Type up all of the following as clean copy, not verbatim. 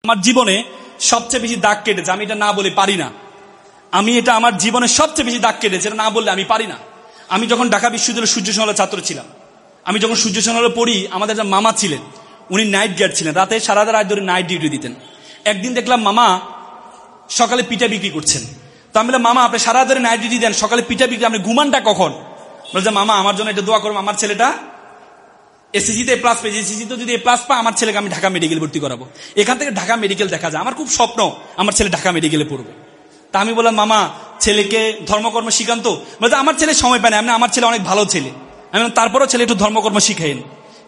আমার জীবনে সবচেয়ে বেশি দাগ কেটেছে, আমি এটা না বলে পারি না। আমি এটা আমার জীবনে সবচেয়ে বেশি দাগ কেটেছে, এটা না বললে আমি পারি না। আমি যখন ঢাকা বিশ্ববিদ্যালয়ের সূর্য সেনার ছাত্র ছিলাম, আমি যখন সূর্য সেনার পড়ি, আমাদের একটা মামা ছিলেন, উনি নাইট গার্ড ছিলেন, রাতে সারা রাত ধরে নাইট ডিউটি দিতেন। একদিন দেখলাম মামা সকালে পিঠা বিক্রি করছেন। তো আমি বললাম, মামা আপনি সারা ধরে নাইট ডিউটি দেন, সকালে পিঠা বিক্রি, আপনি ঘুমানটা কখন? বলছে, মামা আমার জন্য এটা দোয়া করবো, আমার ছেলেটা এসএসসিতে প্লাস পেয়েছে, এসএসসিতে যদি প্লাস পায় আমার ছেলেকে আমি ঢাকা মেডিকেল ভর্তি করাবো। এখান থেকে ঢাকা মেডিকেল দেখা যায়, আমার খুব স্বপ্ন আমার ছেলে ঢাকা মেডিকেলে পড়বে। তা আমি বললাম, মামা ছেলেকে ধর্মকর্ম শিখান্ত। বলতে আমার ছেলে সময় পায় না, এমনি আমার ছেলে অনেক ভালো ছেলে। আমি বললাম, তারপরেও ছেলে একটু ধর্মকর্ম শিখাইন।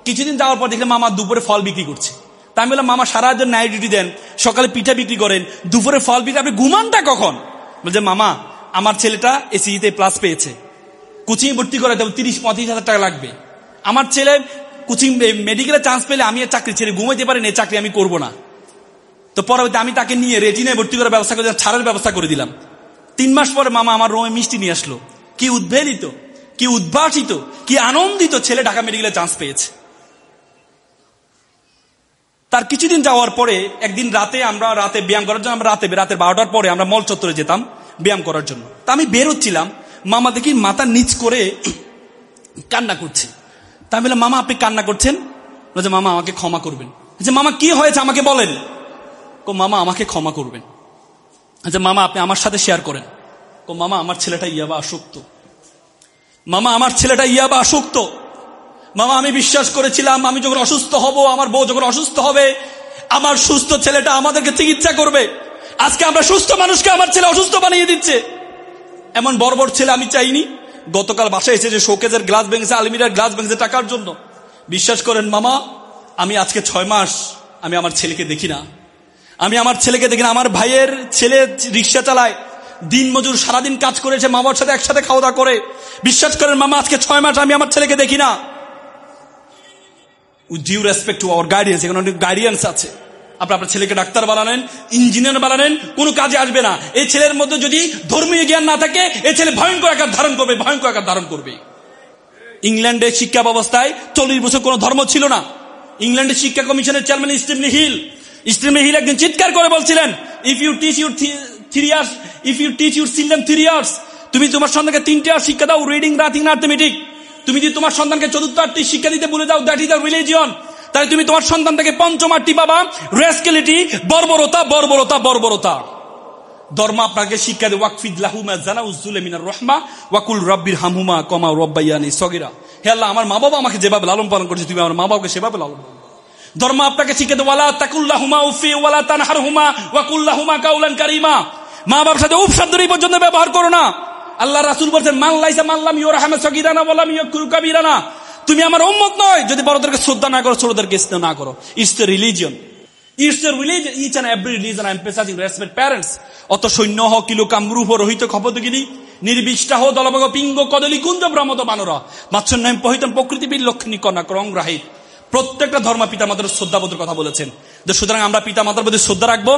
কিছুদিন যাওয়ার পর দেখলাম মামা দুপুরে ফল বিক্রি করছে। তা আমি বললাম, মামা সারা দিন নাইট ডিউটি দেন, সকালে পিঠা বিক্রি করেন, দুপুরে ফল বিক্রি, আপনি ঘুমানটা কখন? বলছে, মামা আমার ছেলেটা এসএসসিতে প্লাস পেয়েছে, কোচিং ভর্তি করে দেবো, 30-35 হাজার টাকা লাগবে। আমার ছেলে কোচিং মেডিকেলে চান্স পেলে আমি চাকরি ছেড়ে ঘুমাইতে পারি না, এই চাকরি আমি করবো না। তো পরবর্তী আমি তাকে নিয়ে রেজিনায় ভর্তি করার ব্যবস্থা করে ছাড়ের ব্যবস্থা করে দিলাম। 3 মাস পরে মামা আমার রুমে মিষ্টি নিয়ে আসলো। কি উদ্বেলিত, কি উদ্ভাসিত, কি আনন্দিত, ছেলে ঢাকা মেডিকেলে চান্স পেয়েছে। তার কিছুদিন যাওয়ার পরে একদিন রাতে ব্যায়াম করার জন্য, আমরা রাতে 12টার পরে আমরা মল চত্বরে যেতাম ব্যায়াম করার জন্য। তা আমি বেরোচ্ছিলাম, মামা দেখি মাথা নিচ করে কান্না করছে। তা আমি বললাম, মামা আপনি কান্না করছেন? বলছে, মামা আমাকে ক্ষমা করবেন। আচ্ছা মামা কি হয়েছে আমাকে বলেন। মামা আমাকে ক্ষমা করবেন। আচ্ছা মামা আপনি আমার সাথে শেয়ার করেন। মামা আমার ছেলেটা ইয়াবা আসক্ত। মামা আমার ছেলেটা ইয়াবা আসক্ত। মামা আমি বিশ্বাস করেছিলাম আমি যখন অসুস্থ হব, আমার বউ যখন অসুস্থ হবে, আমার সুস্থ ছেলেটা আমাদেরকে চিকিৎসা করবে। আজকে আমরা সুস্থ মানুষকে আমার ছেলে অসুস্থ বানিয়ে দিচ্ছে। এমন বর্বর ছেলে আমি চাইনি। গতকাল বাসায় এসে যে শোকেজের গ্লাস ভেঙেছে, আলমিরার গ্লাস ভেঙেছে টাকার জন্য। বিশ্বাস করেন মামা, আমি আজকে 6 মাস আমি আমার ছেলেকে দেখি না। আমি আমার ছেলেকে দেখি না। আমার ভাইয়ের ছেলে রিক্সা চালায়, দিন মজুর, সারাদিন কাজ করেছে, মা বাবার সাথে একসাথে খাওয়া দাওয়া করে। বিশ্বাস করেন মামা, আজকে 6 মাস আমি আমার ছেলেকে দেখি না। With due respect to our guidance, এখানে অনেক গাইডেন্স আছে। আপনার ছেলেকে ডাক্তার বানালেন, ইঞ্জিনিয়ার বানালেন, কোনো কাজে আসবে না। এই ছেলের মধ্যে যদি ধর্মীয় জ্ঞান না থাকে, এই ছেলে ভয়ঙ্কর আকার ধারণ করবে, ভয়ঙ্কর আকার ধারণ করবে। ইংল্যান্ডের শিক্ষা ব্যবস্থায় 40 বছর কোনো ধর্ম ছিল না। ইংল্যান্ডের শিক্ষা কমিশনের চেয়ারম্যান স্টিভেন হিল একদিন চিৎকার করে বলছিলেন, if you teach your 3 years, তুমি তোমার সন্তানকে 3 ইয়ার শিক্ষা দাও, রিডিং, রাইটিং, ম্যাথমেটিক। তুমি যদি তোমার সন্তানকে 4র্থ আর্থি শিক্ষা দিতে ভুলে যাও, দ্যাট ইজ দ্য রিলিজিয়ন। তাহলে তুমি তোমার সন্তান থেকে 5ম আর্থি পাবা, রেসকেলিটি, বর্বরতা, বর্বরতা, বর্বরতা। ধর্ম আপনাকে শিক্ষা দেয়, ওয়াকফিদ লাহুমা জানাউযুল মিনার রাহমা ওয়াকুল রাব্বির হামহুমা কামা রাব্বায়ানি সগীরা। হে আল্লাহ, আমার মা বাবা আমাকে যেভাবে লালন পালন করেছে, তুমি আমার মা বাবাকে সেভাবে লালন পালন করো। ধর্ম আপনাকে শিক্ষা দেয়, ওয়ালা তাকুল্লাহুমা উফি ওয়ালা তানহারহুমা ওয়াকুল্লাহুমা কাউলান কারীমা। মা বাবার সাথে উফ শব্দই পর্যন্ত ব্যবহার করো না। আল্লাহ রাসূল বলেছেন, মান লাইসা মাল্লাম ইউরহামা সগীরানা ওয়ালাম ইয়াকুরু কাবীরানা। তুমি আমার উম্মত নয় যদি বড়দেরকে শ্রদ্ধা না করো, ছোটদেরকে স্নেহ না করো। It's the religion, it's the religion, each and every religion emphasizing respect parents. অত সৈন্য হ কিলো কামরূপ রহিত খপতগিরি নির্বিষ্টা হো দলভগ পিঙ্গ কদলি কুঞ্জ ভ্রমত বানরা মাচ্ছন্যাম পহিতম প্রকৃতিবিদ লক্ষ্মী কন্যা ক্রং রাহিত। প্রত্যেকটা ধর্ম পিতা মাতার শ্রদ্ধাবোধের কথা বলেছেন। সুতরাং আমরা পিতা মাতার প্রতি শ্রদ্ধা রাখবো।